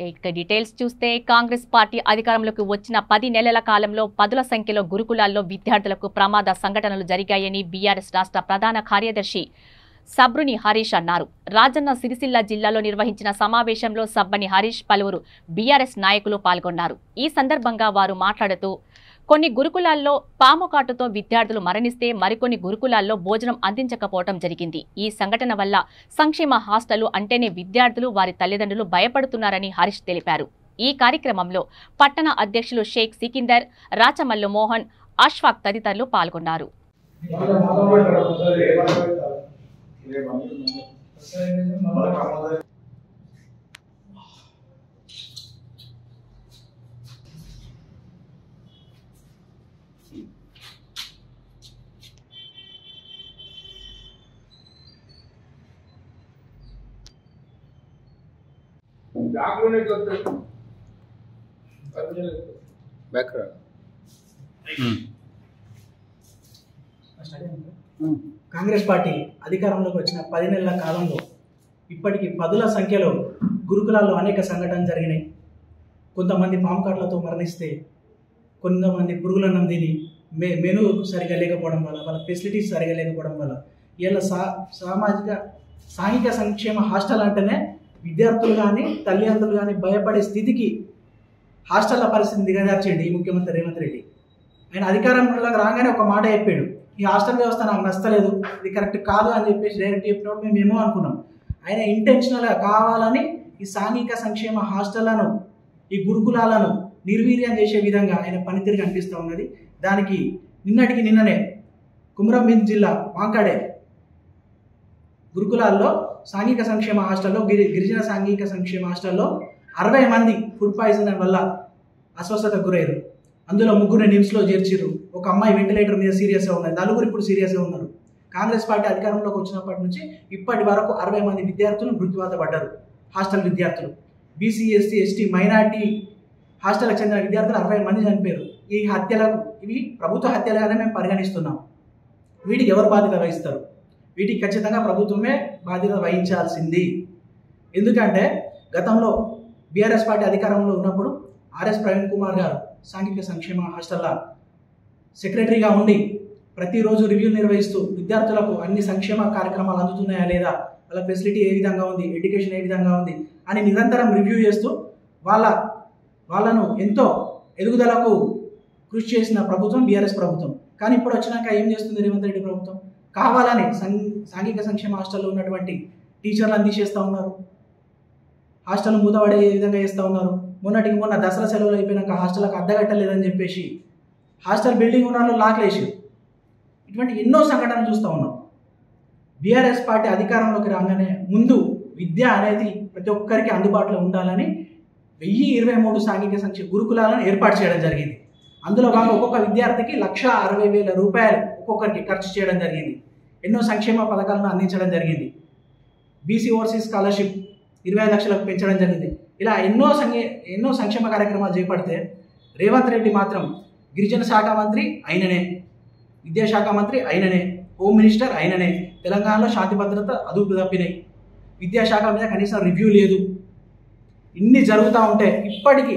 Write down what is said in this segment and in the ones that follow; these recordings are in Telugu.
ఇక డీటెయిల్స్ చూస్తే కాంగ్రెస్ పార్టీ అధికారంలోకి వచ్చిన 10 నెలల కాలంలో పదుల సంఖ్యలో గురుకులాల్లో విద్యార్థులకు ప్రమాద సంఘటనలు జరిగాయని బీఆర్ఎస్ రాష్ట్ర ప్రధాన కార్యదర్శి సబ్రుని హరీష్ అన్నారు. రాజన్న సిరిసిల్ల జిల్లాలో నిర్వహించిన సమావేశంలో సబ్బని హరీష్ పలువురు బీఆర్ఎస్ నాయకులు పాల్గొన్నారు. ఈ సందర్భంగా వారు మాట్లాడుతూ కొన్ని గురుకులాల్లో పాము కాటుతో విద్యార్థులు మరణిస్తే మరికొన్ని గురుకులాల్లో భోజనం అందించకపోవడం జరిగింది. ఈ సంఘటన వల్ల సంక్షేమ హాస్టళ్లు అంటేనే విద్యార్థులు వారి తల్లిదండ్రులు భయపడుతున్నారని హరీష్ తెలిపారు. ఈ కార్యక్రమంలో పట్టణ అధ్యక్షులు షేక్ సికిందర్, రాచమల్లు మోహన్, అష్ఫాక్ తదితరులు పాల్గొన్నారు. కాంగ్రెస్ పార్టీ అధికారంలోకి వచ్చిన 10 నెలల కాలంలో ఇప్పటికీ పదుల సంఖ్యలో గురుకులాల్లో అనేక సంఘటనలు జరిగినాయి. కొంతమంది పాము కాట్లతో మరణిస్తే, కొంతమంది పురుగులన్నం తిని మెనూ సరిగా లేకపోవడం వల్ల, వాళ్ళ ఫెసిలిటీస్ సరిగా లేకపోవడం వల్ల ఇలా సాంఘిక సంక్షేమ హాస్టల్ అంటేనే విద్యార్థులు కానీ తల్లిదండ్రులు కానీ భయపడే స్థితికి హాస్టళ్ల పరిస్థితిని దిగజార్చేయండి ఈ ముఖ్యమంత్రి రేవంత్ రెడ్డి. ఆయన అధికారంలోకి రాగానే ఒక మాట చెప్పాడు, ఈ హాస్టల్ వ్యవస్థ నాకు నచ్చలేదు, ఇది కరెక్ట్ కాదు అని చెప్పేసి డైరెక్ట్ చెప్పినప్పుడు మేమేమో అనుకున్నాం. ఆయన ఇంటెన్షనల్గా కావాలని ఈ సాంఘిక సంక్షేమ హాస్టళ్లను, ఈ గురుకులాలను నిర్వీర్యం చేసే విధంగా ఆయన పనితీరు కనిపిస్తూ ఉన్నది. దానికి నిన్ననే కుమ్రంభీం జిల్లా వాంకాడే గురుకులాల్లో సాంఘిక సంక్షేమ హాస్టల్లో, గిరిజన సాంఘిక సంక్షేమ హాస్టల్లో 60 మంది ఫుడ్ పాయిజన్ వల్ల అస్వస్థతకు గురయ్యారు. అందులో 3 నిమ్స్లో చేర్చిర్రు. ఒక అమ్మాయి వెంటిలేటర్ మీద సీరియస్గా ఉన్నారు. 4 ఇప్పుడు సీరియస్గా ఉన్నారు. కాంగ్రెస్ పార్టీ అధికారంలోకి వచ్చినప్పటి నుంచి ఇప్పటి వరకు 60 మంది విద్యార్థులు మృత్యువాత పడ్డారు. హాస్టల్ విద్యార్థులు, బీసీ, ఎస్సీ, ఎస్టీ, మైనార్టీ హాస్టల్కి చెందిన విద్యార్థులు 60 మంది చనిపోయారు. ఈ హత్యలకు, ఇవి ప్రభుత్వ హత్యలుగానే మేము పరిగణిస్తున్నాం. వీటికి ఎవరు బాధ్యత వహిస్తారు? వీటికి ఖచ్చితంగా ప్రభుత్వమే బాధ్యత వహించాల్సింది. ఎందుకంటే గతంలో బీఆర్ఎస్ పార్టీ అధికారంలో ఉన్నప్పుడు ఆర్ఎస్ ప్రవీణ్ కుమార్ గారు సాంఘిక సంక్షేమ హాస్టల్ల సెక్రటరీగా ఉండి ప్రతిరోజు రివ్యూ నిర్వహిస్తూ విద్యార్థులకు అన్ని సంక్షేమ కార్యక్రమాలు అందుతున్నాయా లేదా, వాళ్ళ ఫెసిలిటీ ఏ విధంగా ఉంది, ఎడ్యుకేషన్ ఏ విధంగా ఉంది అని నిరంతరం రివ్యూ చేస్తూ వాళ్ళను ఎంతో ఎదుగుదలకు కృషి చేసిన ప్రభుత్వం బీఆర్ఎస్ ప్రభుత్వం. కానీ ఇప్పుడు వచ్చినాక ఏం చేస్తుంది రేవంత్ రెడ్డి ప్రభుత్వం? కావాలని సాంఘిక సంక్షేమ హాస్టల్లో ఉన్నటువంటి టీచర్లను తీసేస్తూ ఉన్నారు. హాస్టల్ మూతపడే విధంగా చేస్తూ ఉన్నారు. మొన్న దసరా సెలవులు అయిపోయినాక హాస్టల్కి అడ్డగట్టలేదని చెప్పేసి హాస్టల్ బిల్డింగ్ ఉన్న లాక్లు వేసారు. ఇటువంటి ఎన్నో సంఘటనలు చూస్తూ ఉన్నాం. బీఆర్ఎస్ పార్టీ అధికారంలోకి రాగానే ముందు విద్య అనేది ప్రతి ఒక్కరికి అందుబాటులో ఉండాలని 1023 సాంఘిక సంక్షేమ గురుకులాలను ఏర్పాటు చేయడం జరిగింది. అందులో భాగంగా ఒక్కొక్క విద్యార్థికి 1,60,000 రూపాయలు ఒక్కొక్కరికి ఖర్చు చేయడం జరిగింది. ఎన్నో సంక్షేమ పథకాలను అందించడం జరిగింది. బీసీ ఓవర్సీస్ స్కాలర్షిప్ 25 లక్షలకు పెంచడం జరిగింది. ఇలా ఎన్నో సంక్షేమ కార్యక్రమాలు చేపడితే రేవంత్ రెడ్డి మాత్రం గిరిజన శాఖ మంత్రి అయిననే, విద్యాశాఖ మంత్రి అయిననే, హోమ్ మినిస్టర్ అయిననే, తెలంగాణలో శాంతి భద్రత అదుపు తప్పినాయి, విద్యాశాఖ మీద కనీసం రివ్యూ లేదు. ఇన్ని జరుగుతూ ఉంటే ఇప్పటికీ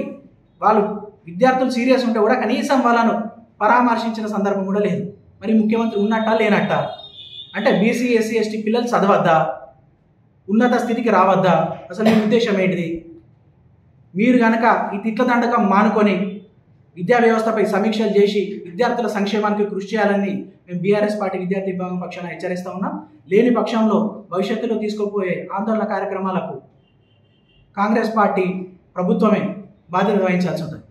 వాళ్ళు విద్యార్థులు సీరియస్ ఉంటే కూడా కనీసం వాళ్ళను పరామర్శించిన సందర్భం కూడా లేదు. మరి ముఖ్యమంత్రి ఉన్నట్టా లేనట్టా? అంటే బీసీ, ఎస్సీ, ఎస్టీ పిల్లలు చదవద్దా? ఉన్నత స్థితికి రావద్దా? అసలు మీ ఉద్దేశం ఏంటిది? మీరు కనుక ఈ తిట్ల దండకం మానుకొని విద్యా వ్యవస్థపై సమీక్షలు చేసి విద్యార్థుల సంక్షేమానికి కృషి చేయాలని మేము బీఆర్ఎస్ పార్టీ విద్యార్థి విభాగం పక్షాన హెచ్చరిస్తూ ఉన్నాం. లేని పక్షంలో భవిష్యత్తులో తీసుకోపోయే ఆందోళన కార్యక్రమాలకు కాంగ్రెస్ పార్టీ ప్రభుత్వమే బాధ్యత వహించాల్సి ఉంటుంది.